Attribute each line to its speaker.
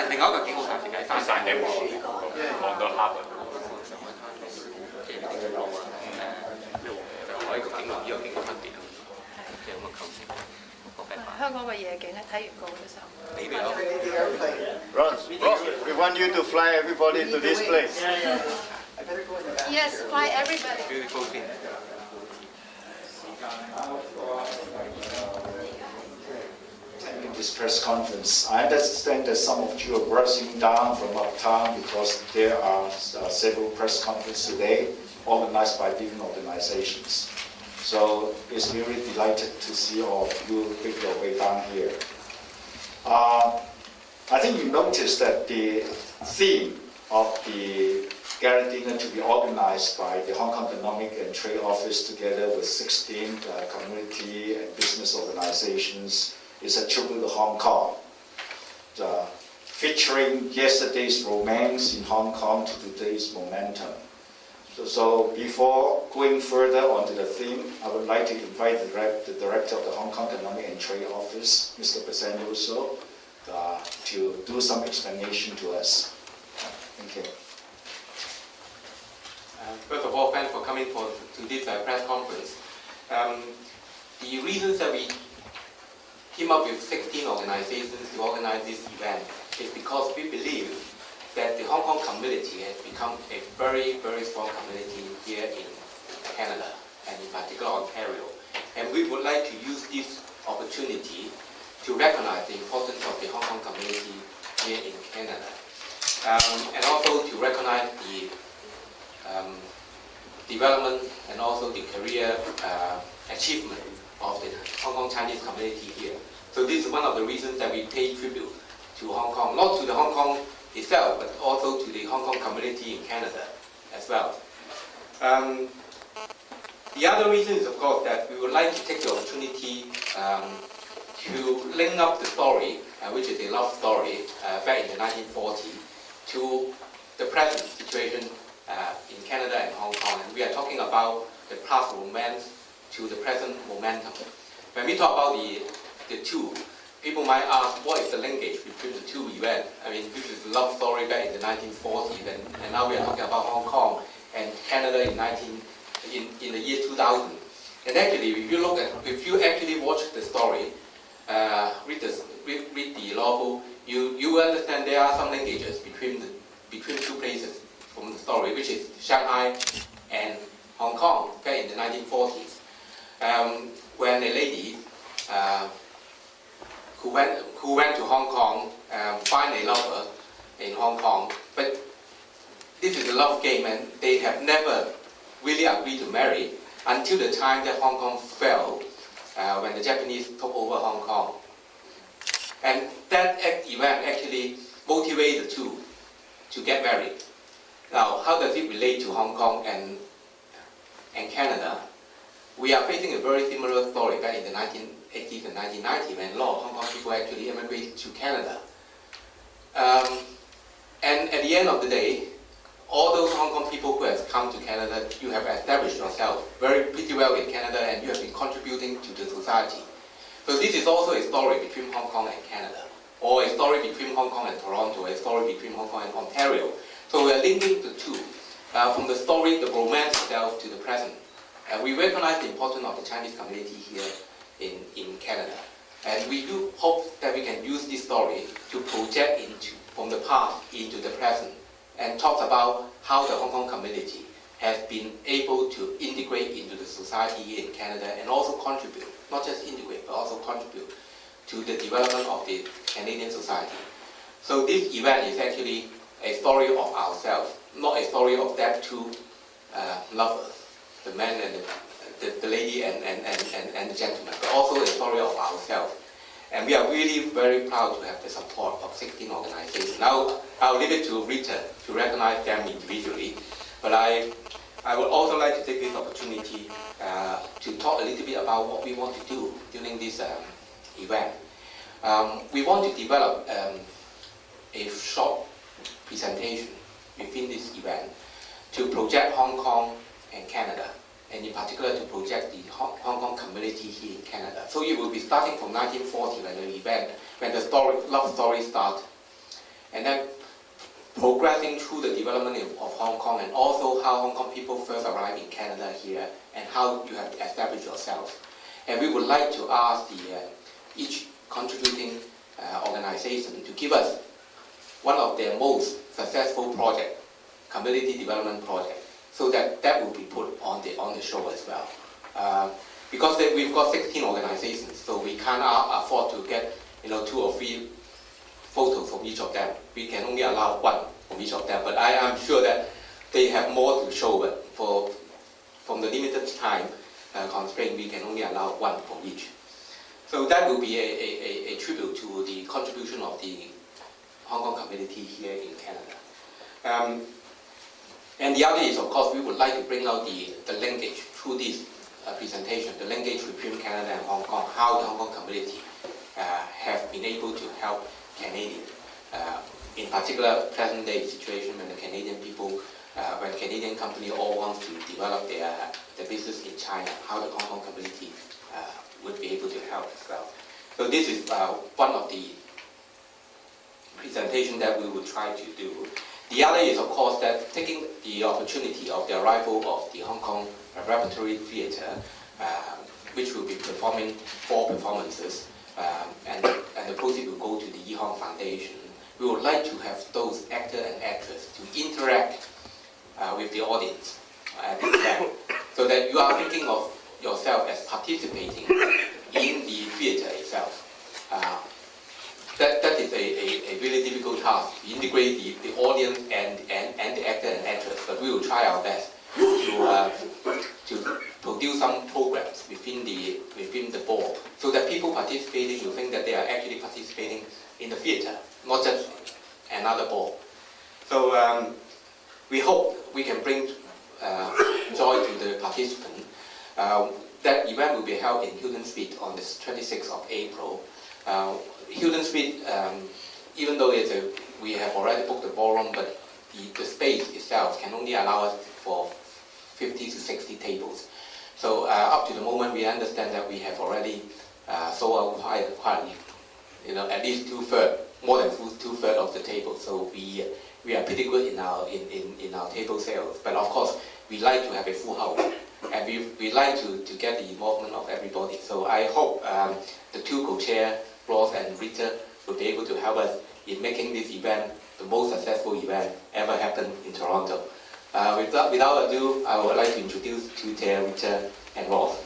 Speaker 1: 另外一個景好暫時喺山頂望到哈頓。就海個景同呢個景嘅分別嘅咁嘅構成。
Speaker 2: 香港嘅夜景咧，睇完過嘅時候。
Speaker 3: Ross, we want you to fly everybody to this place.
Speaker 2: Yes, fly everybody.
Speaker 1: Beautiful thing.
Speaker 3: This press conference. I understand that some of you are rushing down from uptown because there are several press conferences today organized by different organizations. So it's really delighted to see all of you make your way down here. I think you noticed that the theme of the Gala dinner to be organized by the Hong Kong Economic and Trade Office together with 16 community and business organizations is a tribute to Hong Kong, featuring yesterday's romance in Hong Kong to today's momentum. So before going further onto the theme, I would like to invite the Director of the Hong Kong Economic and Trade Office, Mr. Bassanio, to do some explanation to us. Thank you.
Speaker 1: First of all, thanks for coming to this press conference. The reasons that we came up with 16 organizations to organize this event is because we believe that the Hong Kong community has become a very, very strong community here in Canada, and in particular Ontario. And we would like to use this opportunity to recognize the importance of the Hong Kong community here in Canada, and also to recognize the development and also the career achievement of the Hong Kong Chinese community here. So this is one of the reasons that we pay tribute to Hong Kong, not to the Hong Kong itself, but also to the Hong Kong community in Canada as well. The other reason is, of course, that we would like to take the opportunity to link up the story, which is a love story back in the 1940s, to the present situation in Canada and Hong Kong. And we are talking about the past romance to the present momentum. When we talk about the two, people might ask, what is the linkage between the two events? I mean, this is a love story back in the 1940s, and now we are talking about Hong Kong and Canada in the year 2000. And actually, if you actually watch the story, read the novel, you will understand there are some linkages between two places from the story, which is Shanghai and Hong Kong back in the 1940s, when a lady who went to Hong Kong find a lover in Hong Kong, but this is a love game, and they have never really agreed to marry until the time that Hong Kong fell when the Japanese took over Hong Kong. And that event actually motivated the two to get married. Now, how does it relate to Hong Kong and Canada? We are facing a very similar story back in the 1980s and 1990s when a lot of Hong Kong people actually immigrated to Canada. And at the end of the day, all those Hong Kong people who have come to Canada, you have established yourself pretty well in Canada, and you have been contributing to the society. So this is also a story between Hong Kong and Canada, or a story between Hong Kong and Toronto, a story between Hong Kong and Ontario. So we are linking the two, from the story, the romance itself, to the present. We recognize the importance of the Chinese community here in Canada. And we do hope that we can use this story to project from the past into the present, and talk about how the Hong Kong community has been able to integrate into the society in Canada, and also contribute, not just integrate, but also contribute to the development of the Canadian society. So this event is actually a story of ourselves, not a story of that two lovers, the man and the lady and the gentleman, but also a story of ourselves. And we are really very proud to have the support of 16 organizations. Now, I'll leave it to Rita to recognize them individually, but I would also like to take this opportunity to talk a little bit about what we want to do during this event. We want to develop a short presentation within this event to project Hong Kong and Canada, and in particular to project the Hong Kong community here in Canada. So it will be starting from 1940 when the love story starts, and then progressing through the development of Hong Kong, and also how Hong Kong people first arrived in Canada here, and how you have established yourself. And we would like to ask each contributing organization to give us one of their most successful project, community development project, so that will be put on the show as well. Because we've got 16 organizations, so we can't afford to get 2 or 3 photos from each of them. We can only allow 1 from each of them, but I am sure that they have more to show, but from the limited time constraint, we can only allow 1 from each. So that will be a tribute to the contribution of the Hong Kong community here in Canada. And the other is, of course, we would like to bring out the linkage through this presentation, the linkage between Canada and Hong Kong, how the Hong Kong community have been able to help Canadians. In particular, present-day situation when the Canadian people, when Canadian company all want to develop their business in China, how the Hong Kong community would be able to help as well. So this is one of the presentation that we will try to do. The other is, of course, that taking the opportunity of the arrival of the Hong Kong Repertory Theatre, which will be performing 4 performances, and the proceeds will go to the Yi Hong Foundation. We would like to have those actors and actresses to interact with the audience at the event, so that you are thinking of yourself as participating in the theatre itself. That is a really difficult task, to integrate the audience and the actor and actress, but we will try our best to produce some programs within the ball, so that people participating will think that they are actually participating in the theatre, not just another ball. So we hope we can bring joy to the participants. That event will be held in Hilton Street on the 26th of April. Hilton Street, even though we have already booked the ballroom, but the space itself can only allow us for 50 to 60 tables. So up to the moment, we understand that we have already sold out quite at least 2/3, more than 2/3 of the tables. So we are pretty good in our table sales. But of course, we like to have a full house, and we like to get the involvement of everybody. So I hope the 2 co-chair, Ross and Rita, will be able to help us in making this event the most successful event ever happened in Toronto. Without ado, I would like to introduce 2 chair, Rita and Ross.